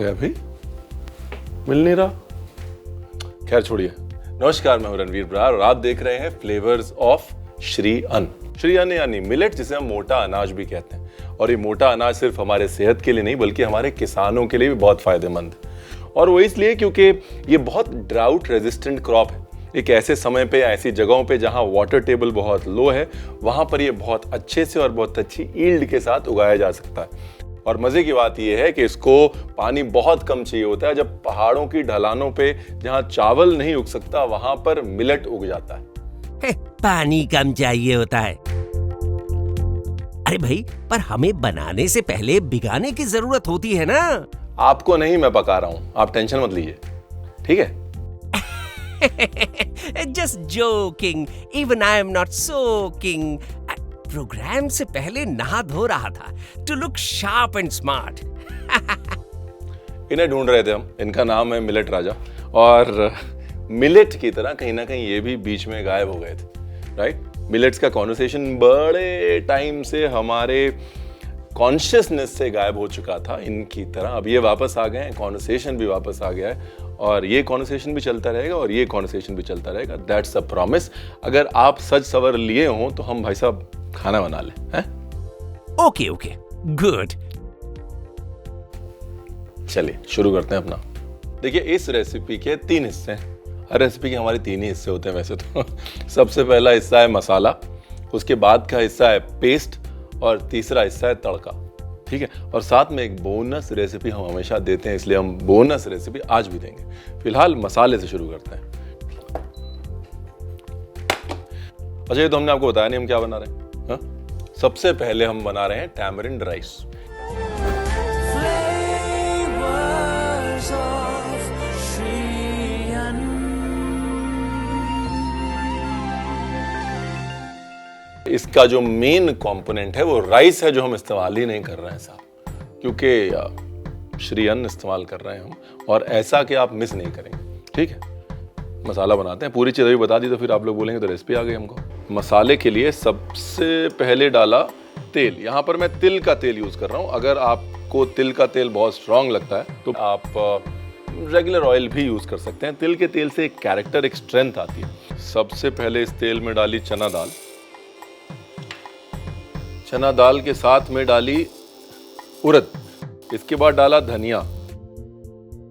गया भाई? मिल नहीं रहा। खैर छोड़िए। नमस्कार, मैं हूं रणवीर बरार और आप देख रहे हैं फ्लेवर्स ऑफ श्री अन्न। श्री अन्न यानी मिलेट, जिसे हम मोटा अनाज भी कहते हैं। और ये मोटा अनाज सिर्फ हमारे सेहत के लिए नहीं बल्कि हमारे किसानों के लिए भी बहुत फायदेमंद है। और वो इसलिए क्योंकि ये बहुत ड्राउट रेजिस्टेंट क्रॉप है। एक ऐसे समय पे, ऐसी जगहों पे जहाँ वाटर टेबल बहुत लो है, वहाँ पर ये बहुत अच्छे से और बहुत अच्छी ईल्ड के साथ उगाया जा सकता है। और मजे की बात यह है कि इसको पानी बहुत कम चाहिए होता है। जब पहाड़ों की ढलानों पे जहाँ चावल नहीं उग सकता, वहां पर मिलेट उग जाता है। पानी कम चाहिए होता है। अरे भाई, पर हमें बनाने से पहले भिगाने की जरूरत होती है ना। आपको नहीं, मैं पका रहा हूं, आप टेंशन मत लीजिए, ठीक है? Just joking. Even I am not soaking. Program से पहले नहा धो रहा था to look sharp and smart. इन्हें ढूंढ रहे थे हम। इनका नाम है मिलेट राजा। और मिलेट की तरह कहीं ना कहीं ये भी बीच में गायब हो गए थे, राइट? मिलेट्स का कॉन्वर्सेशन बड़े टाइम से हमारे कॉन्शियसनेस से गायब हो चुका था इनकी तरह। अब ये वापस आ गए हैं, कॉन्वर्सेशन भी वापस आ गया है और ये कॉन्वर्सेशन भी चलता रहेगा और ये कॉन्वर्सेशन भी चलता रहेगा। That's a promise. अगर आप सज सवर लिए हों तो हम भाई साहब खाना बना लें, हैं? Okay, good. चलिए शुरू करते हैं अपना। देखिए, इस रेसिपी के 3 हिस्से हैं। हर रेसिपी के हमारे 3 ही हिस्से होते हैं वैसे तो। सबसे पहला हिस्सा है मसाला, उसके बाद का हिस्सा है पेस्ट और तीसरा हिस्सा है तड़का, ठीक है? और साथ में एक बोनस रेसिपी हम हमेशा देते हैं, इसलिए हम बोनस रेसिपी आज भी देंगे। फिलहाल मसाले से शुरू करते हैं। अच्छा, ये तो हमने आपको बताया नहीं हम क्या बना रहे हैं। हाँ? सबसे पहले हम बना रहे हैं टैमरिंड राइस। इसका जो मेन कंपोनेंट है वो राइस है, जो हम इस्तेमाल ही नहीं कर रहे हैं साहब, क्योंकि श्री अन्न इस्तेमाल कर रहे हैं हम, और ऐसा कि आप मिस नहीं करेंगे, ठीक है? मसाला बनाते हैं। पूरी चीज़ अभी बता दी तो फिर आप लोग बोलेंगे तो रेसिपी आ गई हमको। मसाले के लिए सबसे पहले डाला तेल। यहाँ पर मैं तिल का तेल यूज़ कर रहा हूँ। अगर आपको तिल का तेल बहुत स्ट्रांग लगता है तो आप रेगुलर ऑयल भी यूज़ कर सकते हैं। तिल के तेल से एक कैरेक्टर, एक स्ट्रेंथ आती है। सबसे पहले इस तेल में डाली चना दाल। चना दाल के साथ में डाली उड़द। इसके बाद डाला धनिया,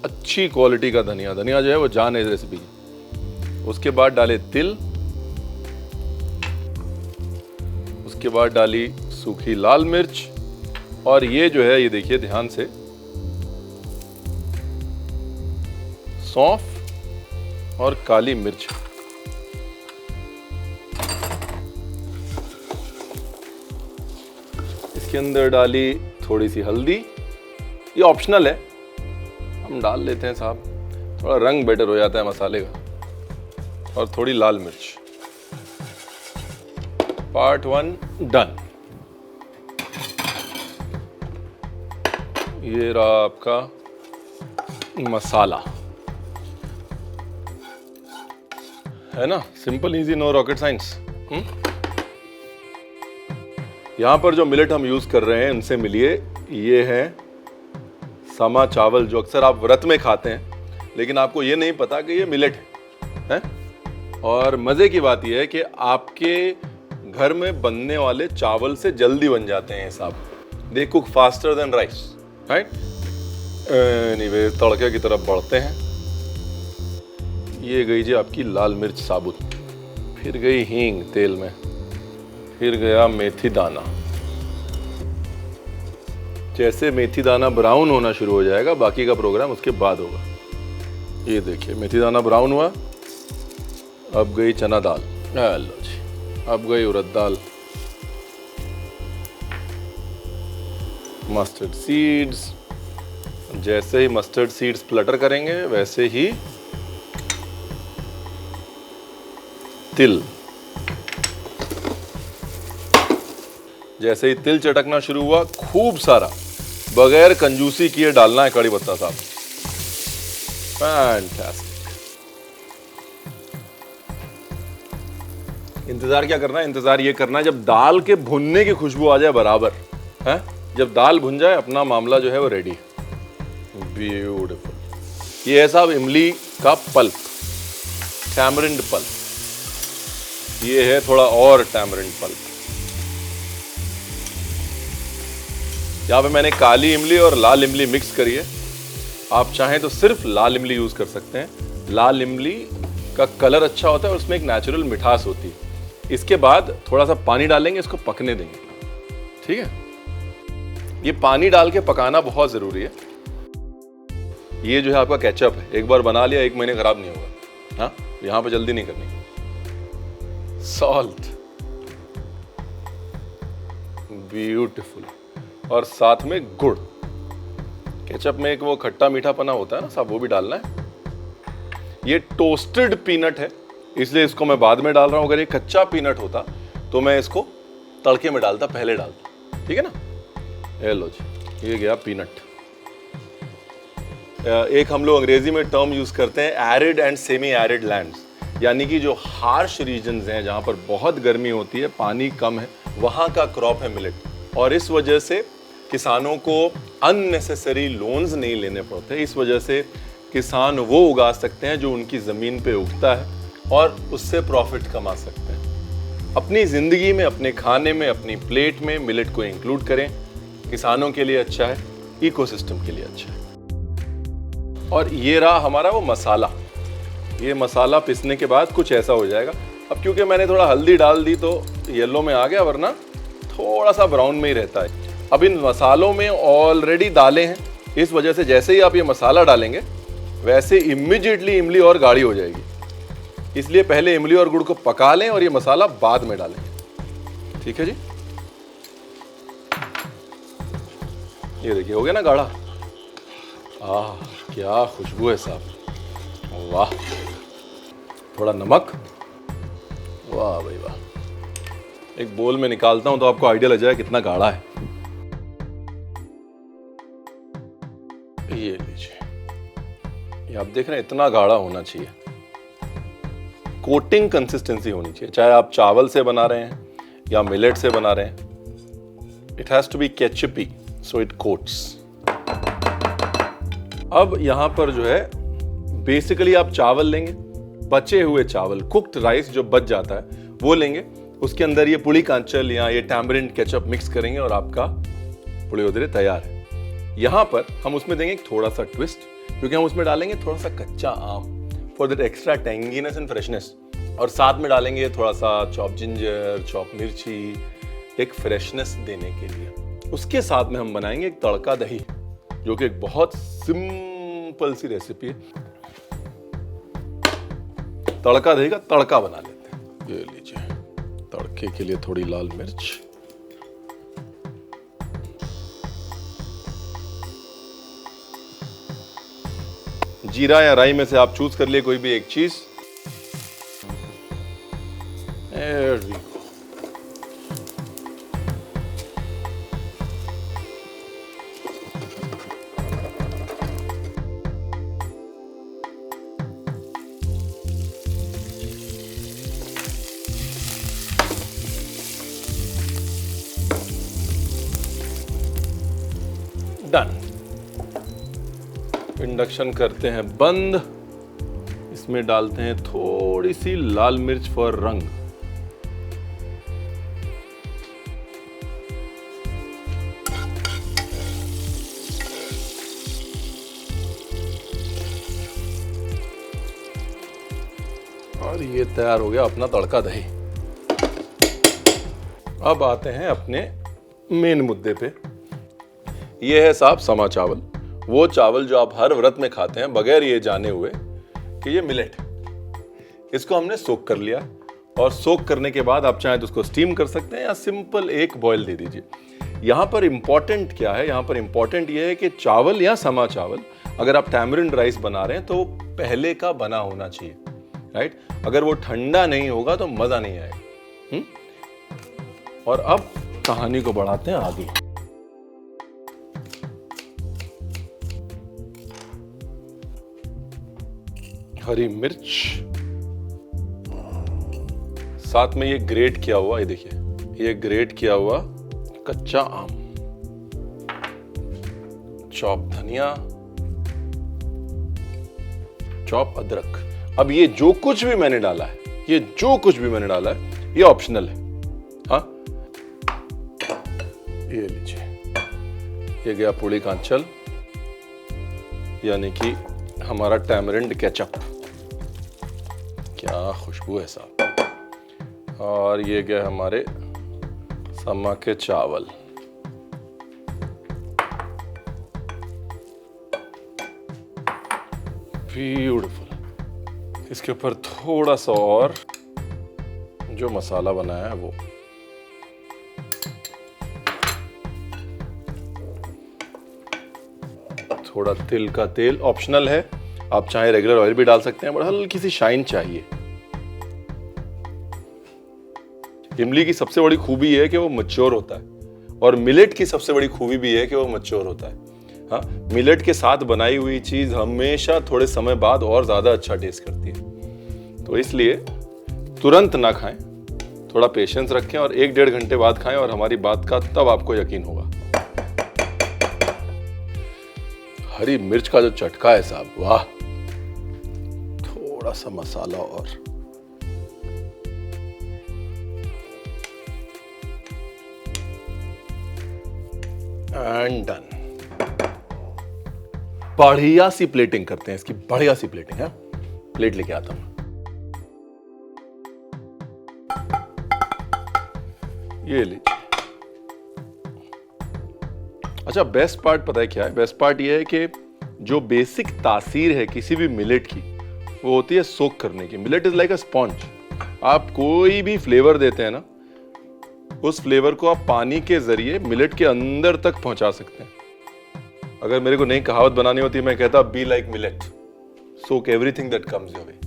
अच्छी क्वालिटी का धनिया। धनिया जो है वो जान है इस रेसिपी की। उसके बाद डाले तिल। उसके बाद डाली सूखी लाल मिर्च। और ये जो है, ये देखिए ध्यान से, सौंफ और काली मिर्च। इसके अंदर डाली थोड़ी सी हल्दी। ये ऑप्शनल है, हम डाल लेते हैं साहब, थोड़ा रंग बेटर हो जाता है मसाले का। और थोड़ी लाल मिर्च। Part 1 done. ये रहा आपका मसाला, है ना? Simple, easy, no rocket science. यहां पर जो मिलेट हम यूज कर रहे हैं उनसे मिलिए। ये है समा चावल, जो अक्सर आप व्रत में खाते हैं, लेकिन आपको ये नहीं पता कि ये मिलेट है। और मजे की बात यह है कि आपके घर में बनने वाले चावल से जल्दी बन जाते हैं साहब। They cook faster than rice, right? Anyway, तड़के की तरफ बढ़ते हैं। ये गई जी आपकी लाल मिर्च साबुत, फिर गई हींग तेल में, फिर गया मेथी दाना। जैसे मेथी दाना ब्राउन होना शुरू हो जाएगा, बाकी का प्रोग्राम उसके बाद होगा। ये देखिए, मेथी दाना ब्राउन हुआ। अब गई चना दाल, लो जी। अब गई उड़द दाल, मस्टर्ड सीड्स। जैसे ही मस्टर्ड सीड्स फ्लटर करेंगे, वैसे ही तिल। जैसे ही तिल चटकना शुरू हुआ, खूब सारा, बगैर कंजूसी किए डालना है कड़ी पत्ता साहब। फैंटास्टिक। इंतजार क्या करना है? इंतजार ये करना है जब दाल के भुनने की खुशबू आ जाए बराबर, है? जब दाल भुन जाए, अपना मामला जो है वो रेडी। ब्यूटीफुल। ये है साहब इमली का पल्प, टैमरिंड पल्प। ये है थोड़ा और टैमरिंड पल्प। यहाँ पे मैंने काली इमली और लाल इमली मिक्स करी है। आप चाहें तो सिर्फ लाल इमली यूज कर सकते हैं। लाल इमली का कलर अच्छा होता है और उसमें एक नेचुरल मिठास होती है। इसके बाद थोड़ा सा पानी डालेंगे, इसको पकने देंगे। ठीक है, ये पानी डाल के पकाना बहुत जरूरी है। ये जो है आपका केचप है, एक बार बना लिया 1 महीने खराब नहीं होगा। हाँ, यहां पे जल्दी नहीं करनी। सॉल्ट, ब्यूटीफुल, और साथ में गुड़। केचप में एक वो खट्टा मीठा पना होता है ना साहब, वो भी डालना है। ये टोस्टेड पीनट है, इसलिए इसको मैं बाद में डाल रहा हूं। अगर ये कच्चा पीनट होता तो मैं इसको तड़के में डालता, पहले डालता। ठीक है ना। ये लो जी, ये गया पीनट। एक हम लोग अंग्रेजी में टर्म यूज करते हैं arid and semi arid lands, यानी कि जो हार्श रीजन्स हैं जहां पर बहुत गर्मी होती है, पानी कम है, वहां का क्रॉप है मिलेट। और इस वजह से किसानों को अननेसेसरी लोन्स नहीं लेने पड़ते। इस वजह से किसान वो उगा सकते हैं जो उनकी ज़मीन पे उगता है और उससे प्रॉफिट कमा सकते हैं। अपनी ज़िंदगी में, अपने खाने में, अपनी प्लेट में मिलेट को इंक्लूड करें। किसानों के लिए अच्छा है, इकोसिस्टम के लिए अच्छा है। और ये रहा हमारा वो मसाला। ये मसाला पिसने के बाद कुछ ऐसा हो जाएगा। अब क्योंकि मैंने थोड़ा हल्दी डाल दी तो येलो में आ गया, वरना थोड़ा सा ब्राउन में ही रहता है। अब इन मसालों में ऑलरेडी दालें हैं, इस वजह से जैसे ही आप ये मसाला डालेंगे वैसे इमीडिएटली इमली और गाढ़ी हो जाएगी। इसलिए पहले इमली और गुड़ को पका लें और ये मसाला बाद में डालें। ठीक है जी। ये देखिए, हो गया ना गाढ़ा। आह, क्या खुशबू है साहब, वाह। थोड़ा नमक, वाह भाई वाह। एक बोल में निकालता हूं तो आपको आइडिया लग जाए कितना गाढ़ा है। ये लीजिए, ये आप देख रहे हैं, इतना गाढ़ा होना चाहिए। कोटिंग कंसिस्टेंसी होनी चाहिए, चाहे आप चावल से बना रहे हैं या मिलेट से बना रहे हैं। It has to be ketchupy so it coats. अब यहां पर जो है बेसिकली आप चावल लेंगे, बचे हुए चावल, कुक्ड राइस जो बच जाता है वो लेंगे। उसके अंदर ये पुड़ी कांचल या ये टैमरिंड केचप मिक्स करेंगे और आपका पुलियोदरे तैयार है। यहां पर हम उसमें देंगे थोड़ा सा ट्विस्ट, क्योंकि हम उसमें डालेंगे थोड़ा सा कच्चा आम for that extra tanginess and freshness. और साथ में डालेंगे थोड़ा सा चॉप जिंजर, चॉप मिर्ची, एक फ्रेशनेस देने के लिए। उसके साथ में हम बनाएंगे एक तड़का दही, जो कि एक बहुत सिंपल सी रेसिपी है। तड़का दही का तड़का बना लेते हैं। ये लीजिए, तड़के के लिए थोड़ी लाल मिर्च, जीरा या राई में से आप चूज कर लिए कोई भी एक चीज। डन। इंडक्शन करते हैं बंद। इसमें डालते हैं थोड़ी सी लाल मिर्च फॉर रंग। और ये तैयार हो गया अपना तड़का दही। अब आते हैं अपने मेन मुद्दे पे। ये है साहब समा चावल, वो चावल जो आप हर व्रत में खाते हैं बगैर ये जाने हुए कि ये मिलेट है। इसको हमने सोक कर लिया, और सोक करने के बाद आप चाहें तो उसको स्टीम कर सकते हैं या सिंपल एक बॉयल दे दीजिए। यहाँ पर इंपॉर्टेंट क्या है, यहाँ पर इंपॉर्टेंट ये है कि चावल या समा चावल, अगर आप टैमरिंड राइस बना रहे हैं तो वो पहले का बना होना चाहिए, राइट। अगर वो ठंडा नहीं होगा तो मजा नहीं आएगा। और अब कहानी को बढ़ाते हैं आगे। हरी मिर्च, साथ में ये ग्रेट किया हुआ, ये देखिए, ये ग्रेट किया हुआ कच्चा आम, चॉप धनिया, चॉप अदरक। अब ये जो कुछ भी मैंने डाला है, ये ऑप्शनल है। हाँ, ये लीजिए, ये गया पुड़ी का अंचल, यानी कि हमारा टैमरिंड केचप। क्या खुशबू है साहब। और ये गया हमारे समा के चावल। ब्यूटीफुल। इसके ऊपर थोड़ा सा और जो मसाला बनाया है वो, थोड़ा तिल का तेल ऑप्शनल है, आप चाहे रेगुलर ऑयल भी डाल सकते हैं, बट हल्की सी शाइन चाहिए। इमली की सबसे बड़ी खूबी है कि वो मैच्योर होता है, और मिलेट की सबसे बड़ी खूबी भी है कि वो मैच्योर होता है। हाँ, मिलेट के साथ बनाई हुई चीज हमेशा थोड़े समय बाद और ज्यादा अच्छा टेस्ट करती है। तो इसलिए तुरंत ना खाएं, थोड़ा पेशेंस रखें और 1-1.5 घंटे बाद खाएं, और हमारी बात का तब आपको यकीन होगा। हरी मिर्च का जो चटका है साहब, वाह। थोड़ा सा मसाला और, एंड डन। बढ़िया सी प्लेटिंग करते हैं इसकी, बढ़िया सी प्लेटिंग है। प्लेट लेके आता हूं। ये लीजिए। अच्छा, बेस्ट पार्ट पता है क्या है? बेस्ट पार्ट ये है कि जो बेसिक तासीर है किसी भी मिलेट की, वो होती है सोक करने की। Millet is like a sponge. आप कोई भी फ्लेवर देते हैं ना, उस फ्लेवर को आप पानी के जरिए मिलेट के अंदर तक पहुंचा सकते हैं। अगर मेरे को नई कहावत बनानी होती, मैं कहता be like millet, soak everything that comes your way.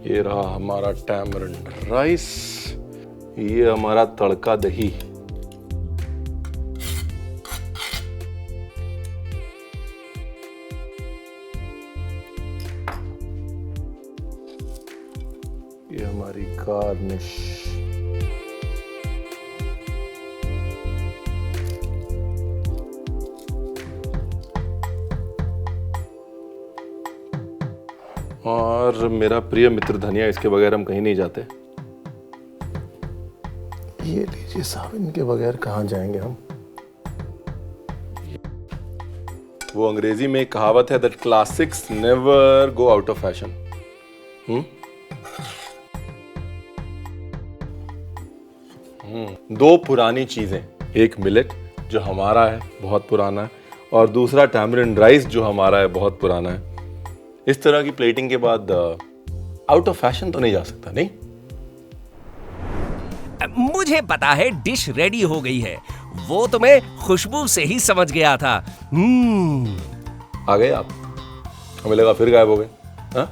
ये रहा हमारा टैमरिंड राइस, ये हमारा तड़का दही। ये हमारी गार्निश। और मेरा प्रिय मित्र धनिया, इसके बगैर हम कहीं नहीं जाते। ये लीजिए साहब, इनके बगैर कहाँ जाएंगे हम। वो अंग्रेजी में एक कहावत है that classics never go out of fashion. दो पुरानी चीजें, एक मिलेट जो हमारा है, बहुत पुराना है, और दूसरा टैमरिंड राइस जो हमारा है, बहुत पुराना है। इस तरह की प्लेटिंग के बाद आउट ऑफ फैशन तो नहीं जा सकता, नहीं? मुझे पता है डिश रेडी हो गई है, वो तो मैं खुशबू से ही समझ गया था। आ गए आप? हमें लगा फिर गायब हो गए। हाँ?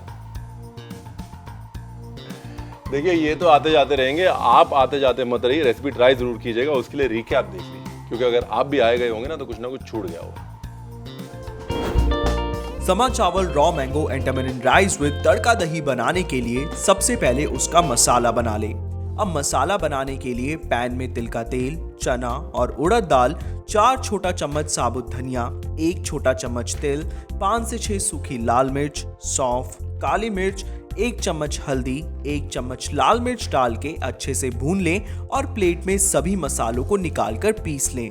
देखिए, ये तो आते जाते रहेंगे, आप आते जाते मत रहिए। रेसिपी ट्राई जरूर कीजिएगा, उसके लिए रिकैप देख लीजिए, क्योंकि अगर आप भी आए गए होंगे ना तो कुछ ना कुछ छूट गया होगा। समा चावल raw mango and tamarind rice with tadka दही बनाने के लिए सबसे पहले उसका मसाला बना लें। अब मसाला बनाने के लिए पैन में तिल का तेल, चना और उड़द दाल, 4 छोटा चम्मच साबुत धनिया, 1 छोटा चम्मच तिल, 5 से 6 सूखी लाल मिर्च, सौंफ, काली मिर्च, 1 चम्मच हल्दी, 1 चम्मच लाल मिर्च डाल के अच्छे से भून लें और प्लेट में सभी मसालों को निकालकर पीस लें।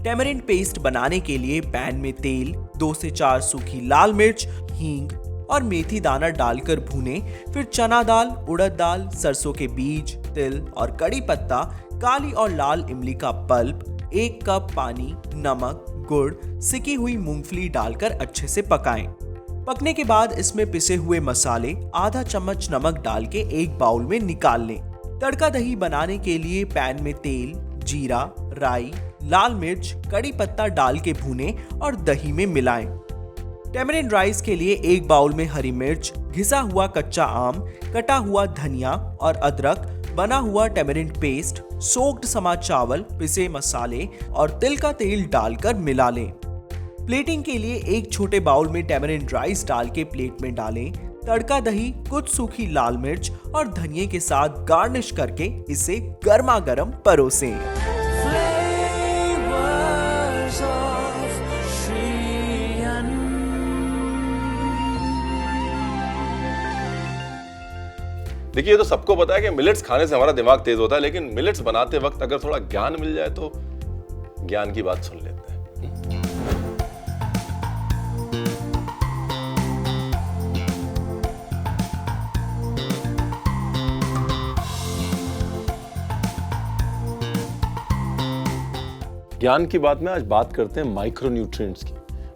टैमरिंड पेस्ट बनाने के लिए पैन में तेल, 2 से 4 सूखी लाल मिर्च, हींग और मेथी दाना डालकर भूनें। फिर चना दाल, उड़द दाल, सरसों के बीज, तिल और कड़ी पत्ता, काली और लाल इमली का पल्प, 1 कप पानी, नमक, गुड़, सिकी हुई मूंगफली डालकर अच्छे से पकाएं। पकने के बाद इसमें पिसे हुए मसाले, आधा चम्मच नमक डाल के एक बाउल में निकाल लें। तड़का दही बनाने के लिए पैन में तेल, जीरा, राई, लाल मिर्च, कड़ी पत्ता डाल के भूनें और दही में मिलाएं। टैमरिंड राइस के लिए 1 बाउल में हरी मिर्च, घिसा हुआ कच्चा आम, कटा हुआ धनिया और अदरक, बना हुआ टैमरिंड पेस्ट, सोक्ड समा चावल, पिसे मसाले और तिल का तेल डालकर मिला लें। प्लेटिंग के लिए एक छोटे बाउल में टैमरिंड राइस डाल के प्लेट में डालें। तड़का दही, कुछ सूखी लाल मिर्च और धनिये के साथ गार्निश करके इसे गर्मा गर्म परोसें। देखिए, ये तो सबको पता है कि मिलेट्स खाने से हमारा दिमाग तेज होता है, लेकिन मिलेट्स बनाते वक्त अगर थोड़ा ज्ञान मिल जाए तो ज्ञान की बात सुन लेते हैं। ज्ञान की बात में आज बात करते हैं माइक्रोन्यूट्रिएंट्स की।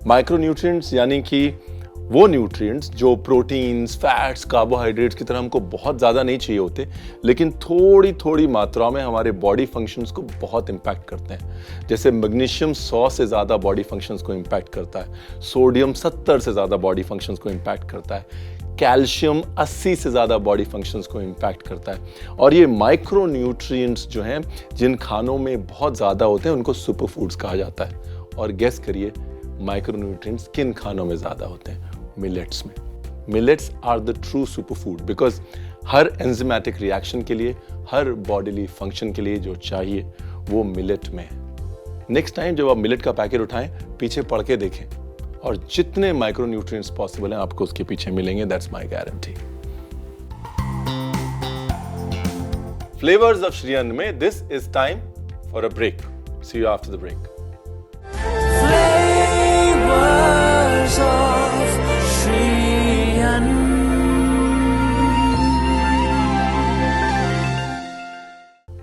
माइक्रोन्यूट्रिएंट्स यानी कि वो न्यूट्रिएंट्स जो प्रोटीन्स, फैट्स, कार्बोहाइड्रेट्स की तरह हमको बहुत ज़्यादा नहीं चाहिए होते, लेकिन थोड़ी थोड़ी मात्रा में हमारे बॉडी फंक्शंस को बहुत इम्पैक्ट करते हैं। जैसे मैग्नीशियम 100 से ज़्यादा बॉडी फंक्शंस को इम्पैक्ट करता है, सोडियम 70 से ज़्यादा बॉडी फंक्शंस को इम्पैक्ट करता है, कैल्शियम 80 से ज़्यादा बॉडी फंक्शंस को इम्पैक्ट करता है। और ये माइक्रो न्यूट्रिएंट्स जो हैं, जिन खानों में बहुत ज़्यादा होते हैं, उनको सुपर फूड्स कहा जाता है। और गेस करिए, माइक्रो न्यूट्रिएंट्स किन खानों में ज़्यादा होते हैं? मिलेट्स में। Millets are the true super food because हर एंजाइमेटिक रिएक्शन के लिए, हर बॉडीली फंक्शन के लिए जो चाहिए वो मिलेट में है। नेक्स्ट टाइम जब आप मिलेट का पैकेट उठाएं, पीछे पढ़ के देखें और जितने माइक्रो न्यूट्रिएंट्स पॉसिबल हैं आपको उसके पीछे मिलेंगे। That's my guarantee. Flavours of Shri Anna में this is time for a break. See you after the break.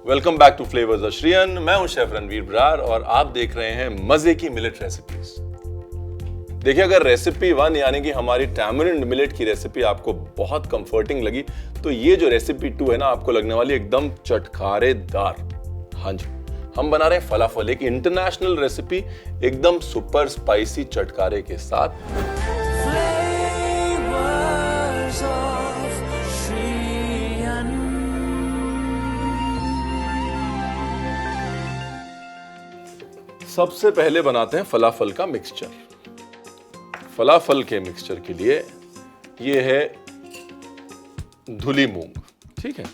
Welcome back to flavours of Shri Anna. मैं हूं शेफ रणवीर बरार और आप देख रहे हैं मजे की मिलेट रेसिपीज। देखिए, अगर रेसिपी 1 यानी कि हमारी टैमरिंड मिलेट की रेसिपी आपको बहुत कंफर्टिंग लगी, तो ये जो रेसिपी 2 है ना, आपको लगने वाली एकदम चटखारेदार। हाँ जी, हम बना रहे हैं फलाफल, एक इंटरनेशनल रेसिपी, एकदम सुपर स्पाइसी चटकारे के साथ। सबसे पहले बनाते हैं फलाफल का मिक्सचर। फलाफल के मिक्सचर के लिए ये है धुली मूंग, ठीक है,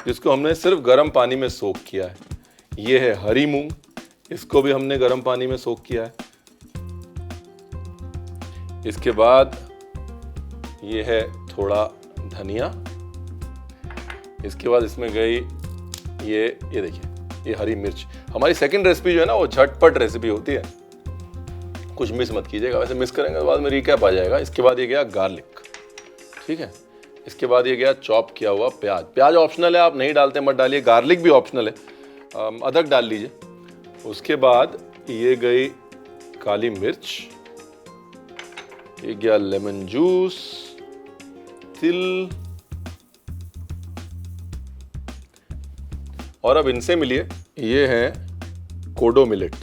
जिसको हमने सिर्फ गर्म पानी में सोक किया है। ये है हरी मूंग, इसको भी हमने गर्म पानी में सोक किया है। इसके बाद ये है थोड़ा धनिया। इसके बाद इसमें गई ये देखिए, ये हरी मिर्च। हमारी सेकंड रेसिपी जो है ना, वो झटपट रेसिपी होती है, कुछ मिस मत कीजिएगा, वैसे मिस करेंगे तो बाद में रिकैप आ जाएगा। इसके बाद ये गया गार्लिक, ठीक है। इसके बाद ये गया चॉप किया हुआ प्याज। प्याज ऑप्शनल है, आप नहीं डालते मत डालिए। गार्लिक भी ऑप्शनल है, अदरक डाल लीजिए। उसके बाद ये गई काली मिर्च, ये गया लेमन जूस, तिल, और अब इनसे मिलिए, ये है कोडो मिलेट।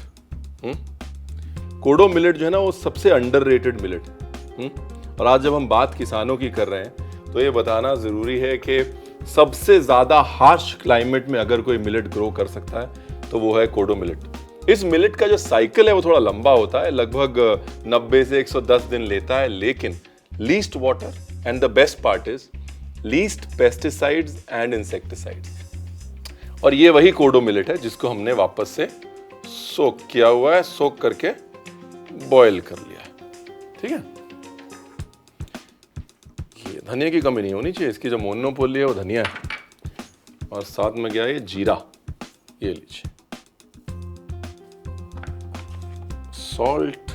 कोडो मिलेट जो है ना, वो सबसे अंडररेटेड मिलेट। और आज जब हम बात किसानों की कर रहे हैं, तो ये बताना जरूरी है कि सबसे ज्यादा हार्श क्लाइमेट में अगर कोई मिलेट ग्रो कर सकता है तो वो है कोडो मिलेट। इस मिलेट का जो साइकिल है वो थोड़ा लंबा होता है, लगभग 90 से 110 दिन लेता है, लेकिन least water and the best part is least pesticides and insecticides. और ये वही कोडो मिलेट है जिसको हमने वापस से सोक किया हुआ है, सोक करके बॉयल कर लिया है, ठीक है। ये धनिया की कमी नहीं होनी चाहिए, इसकी जो मोनोपोली है वो धनिया है। और साथ में गया ये जीरा, ये लीजिए, सॉल्ट।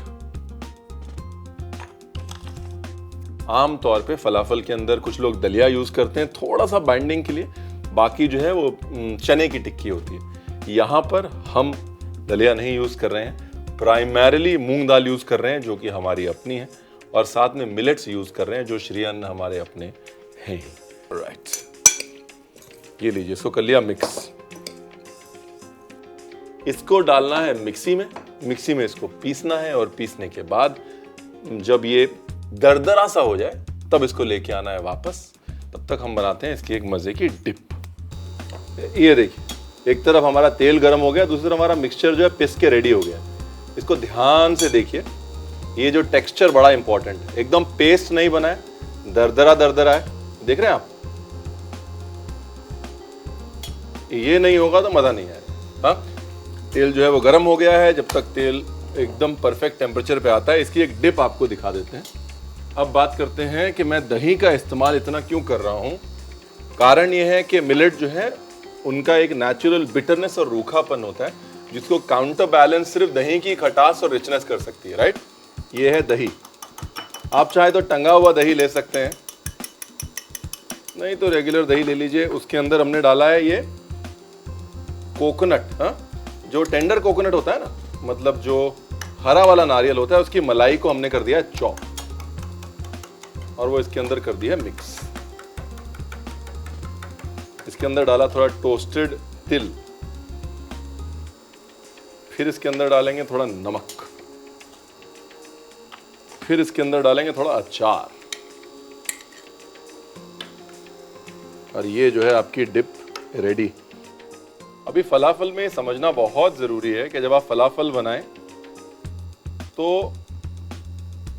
आम तौर पे फलाफल के अंदर कुछ लोग दलिया यूज करते हैं थोड़ा सा बाइंडिंग के लिए, बाकी जो है वो चने की टिक्की होती है। यहां पर हम दलिया नहीं यूज कर रहे हैं, प्राइमरीली मूंग दाल यूज कर रहे हैं जो कि हमारी अपनी है, और साथ में मिलेट्स यूज कर रहे हैं जो श्री अन्न हमारे अपने हैं ही। राइट, ये लीजिए, इसको कर लिया मिक्स। इसको डालना है मिक्सी में, मिक्सी में इसको पीसना है, और पीसने के बाद जब ये दरदरा सा हो जाए तब इसको लेके आना है वापस। तब तक हम बनाते हैं इसकी एक मजे की डिप। ये देखिए, एक तरफ हमारा तेल गर्म हो गया, दूसरी तरफ हमारा मिक्सचर जो है पिस के रेडी हो गया। इसको ध्यान से देखिए, ये जो टेक्सचर बड़ा इंपॉर्टेंट है, एकदम पेस्ट नहीं बना है, दरदरा दरदरा है, देख रहे हैं आप? ये नहीं होगा तो मजा नहीं आएगा। हाँ, तेल जो है वो गर्म हो गया है। जब तक तेल एकदम परफेक्ट टेम्परेचर पे आता है, इसकी एक डिप आपको दिखा देते हैं। अब बात करते हैं कि मैं दही का इस्तेमाल इतना क्यों कर रहा हूं। कारण ये है कि मिलेट जो है उनका एक नेचुरल बिटरनेस और रूखापन होता है, जिसको काउंटर बैलेंस सिर्फ दही की खटास और रिचनेस कर सकती है, राइट? ये है दही। आप चाहे तो टंगा हुआ दही ले सकते हैं, नहीं तो रेगुलर दही ले लीजिए। उसके अंदर हमने डाला है ये कोकोनट, हाँ, जो टेंडर कोकोनट होता है ना, मतलब जो हरा वाला नारियल होता है, उसकी मलाई को हमने कर दिया है चॉप और वो इसके अंदर कर दिया है मिक्स। इसके अंदर डाला थोड़ा टोस्टेड तिल, फिर इसके अंदर डालेंगे थोड़ा नमक, फिर इसके अंदर डालेंगे थोड़ा अचार, और ये जो है आपकी डिप रेडी। अभी फलाफल में समझना बहुत जरूरी है कि जब आप फलाफल बनाएं तो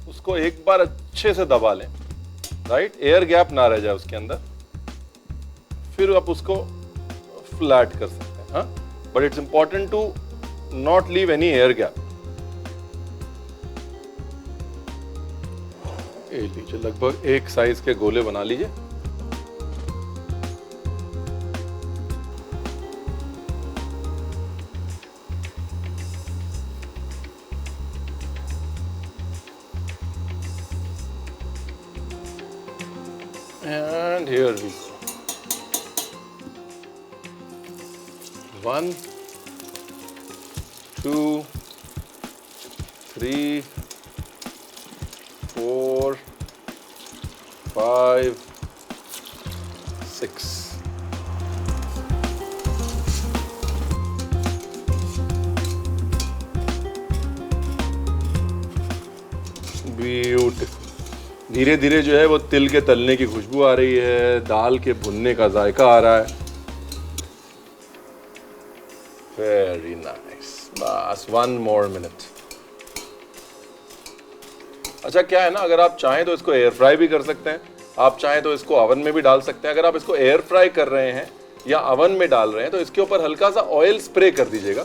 उसको एक बार अच्छे से दबा लें, राइट? एयर गैप ना रह जाए उसके अंदर, फिर आप उसको फ्लैट कर सकते हैं। हाँ, but it's important to not leave any air gap. ये लीजिए, लगभग एक साइज के गोले बना लीजिए। And here we go. 1, 2, 3, 4, 5, 6. Beautiful. धीरे धीरे जो है वो तिल के तलने की खुशबू आ रही है, दाल के भुनने का जायका आ रहा है। Very nice. बस 1 more minute। अच्छा, क्या है ना, अगर आप चाहें तो इसको एयर फ्राई भी कर सकते हैं, आप चाहें तो इसको ओवन में भी डाल सकते हैं। अगर आप इसको एयर फ्राई कर रहे हैं या ओवन में डाल रहे हैं तो इसके ऊपर हल्का सा ऑयल स्प्रे कर दीजिएगा,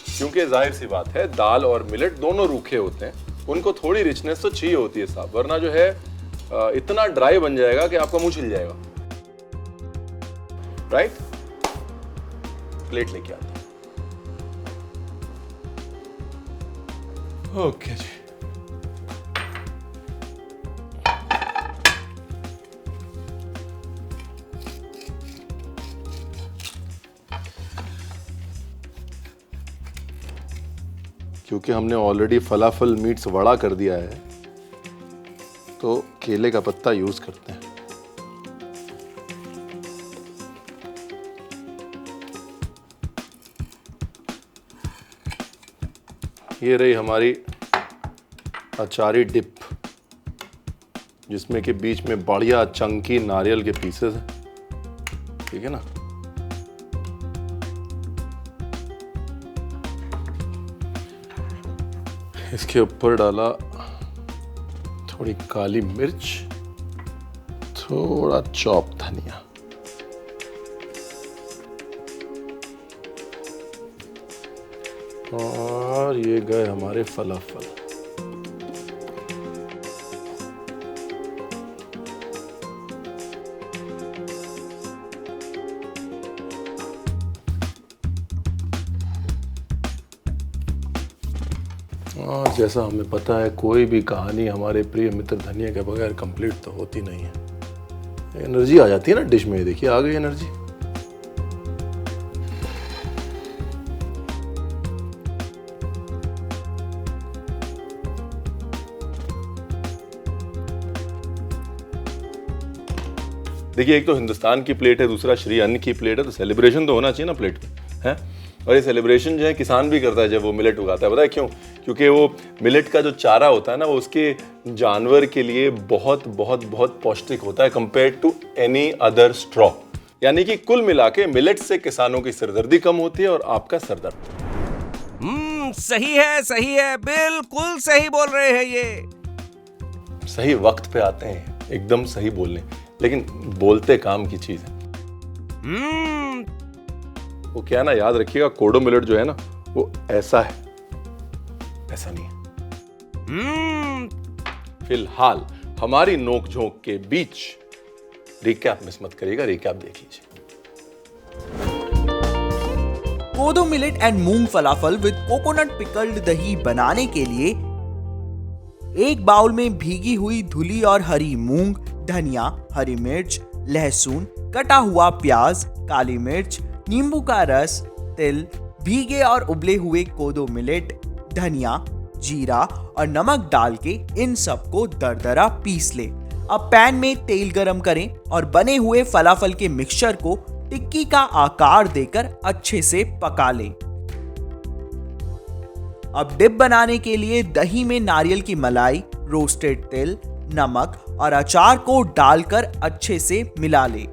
क्योंकि जाहिर सी बात है दाल और मिलेट दोनों रूखे होते हैं, उनको थोड़ी रिचनेस तो चाहिए होती है साहब, वरना जो है इतना ड्राई बन जाएगा कि आपका मुंह छिल जाएगा, राइट? प्लेट लेके आते हैं। ओके जी, क्योंकि हमने ऑलरेडी फलाफल मीट्स वड़ा कर दिया है तो केले का पत्ता यूज करते हैं। ये रही हमारी अचारी डिप, जिसमें कि बीच में बढ़िया चंकी नारियल के पीसेस हैं, ठीक है ना? इसके ऊपर डाला थोड़ी काली मिर्च, थोड़ा चॉप धनिया, और ये गए हमारे फलाफल। और जैसा हमें पता है, कोई भी कहानी हमारे प्रिय मित्र धनिया के बगैर कंप्लीट तो होती नहीं है। एनर्जी आ जाती है ना डिश में, देखिए आ गई एनर्जी। देखिए, एक तो हिंदुस्तान की प्लेट है, दूसरा श्री अन्न की प्लेट है, तो सेलिब्रेशन तो होना चाहिए ना प्लेट पे, है? और ये सेलिब्रेशन जो है किसान भी करता है जब वो मिलेट उगाता है। पता है क्यों? क्योंकि वो मिलेट का जो चारा होता है ना, वो उसके जानवर के लिए बहुत बहुत बहुत पौष्टिक होता है compare to any other straw. यानी कि कुल मिला के मिलेट से किसानों की सिरदर्दी कम होती है और आपका सरदर्द। सही है, बिल्कुल सही बोल रहे हैं ये। सही वक्त पे आते हैं। एकदम सही बोल रहे हैं, लेकिन बोलते काम की चीज है। वो क्या है ना, याद रखिएगा, कोडो मिलेट जो है ना वो ऐसा है, ऐसा नहीं है। फिलहाल हमारी नोक-झोंक के बीच रिकैप मिस मत करिएगा, रिकैप देख लीजिए। कोदो millet and moong falafel with coconut pickled दही बनाने के लिए एक बाउल में भीगी हुई धुली और हरी मूंग, धनिया, हरी मिर्च, लहसुन, कटा हुआ प्याज, काली मिर्च, नींबू का रस, तिल, भीगे और उबले हुए कोदो मिलेट, धनिया, जीरा और नमक डाल के इन सबको दरदरा पीस ले। अब पैन में तेल गरम करें और बने हुए फलाफल के मिक्सचर को टिक्की का आकार देकर अच्छे से पका लें। अब डिप बनाने के लिए दही में नारियल की मलाई, रोस्टेड तिल, नमक और अचार को डालकर अच्छे से मिला लें।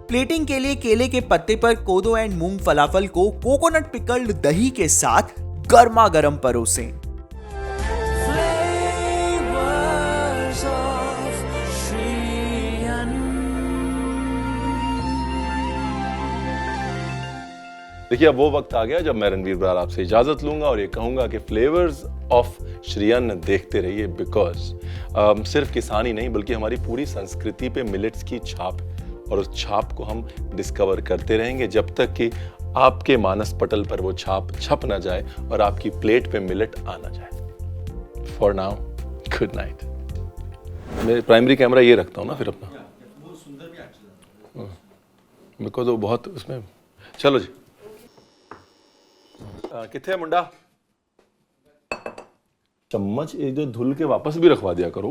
प्लेटिंग के लिए केले के पत्ते पर कोदो एंड मूंग फलाफल को कोकोनट पिकल्ड दही के साथ गर्मा गर्म परोसें। देखिए, अब वो वक्त आ गया जब मैं रणवीर बरार आपसे इजाजत लूंगा और ये कहूंगा कि फ्लेवर्स ऑफ श्री अन्न देखते रहिए, बिकॉज सिर्फ किसान ही नहीं बल्कि हमारी पूरी संस्कृति पे मिलेट्स की छाप है और उस छाप को हम डिस्कवर करते रहेंगे जब तक कि आपके मानस पटल पर वो छाप छप ना जाए और आपकी प्लेट पे मिलेट आ ना जाए। For now, good night. मैं प्राइमरी कैमरा ये रखता हूँ ना फिर अपना, बिकॉज वो बहुत उसमें। चलो जी, किथे है मुंडा? चम्मच एक जो धुल के वापस भी रखवा दिया करो।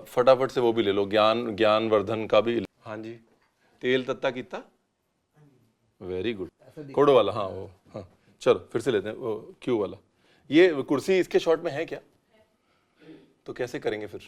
फटाफट से वो भी ले लो, ज्ञानवर्धन का भी। हाँ जी, तेल तत्ता कीता, वेरी गुड। कोडो वाला, हाँ वो, हाँ चलो फिर से लेते हैं वो क्यू वाला। ये कुर्सी इसके शॉट में है क्या? तो कैसे करेंगे फिर?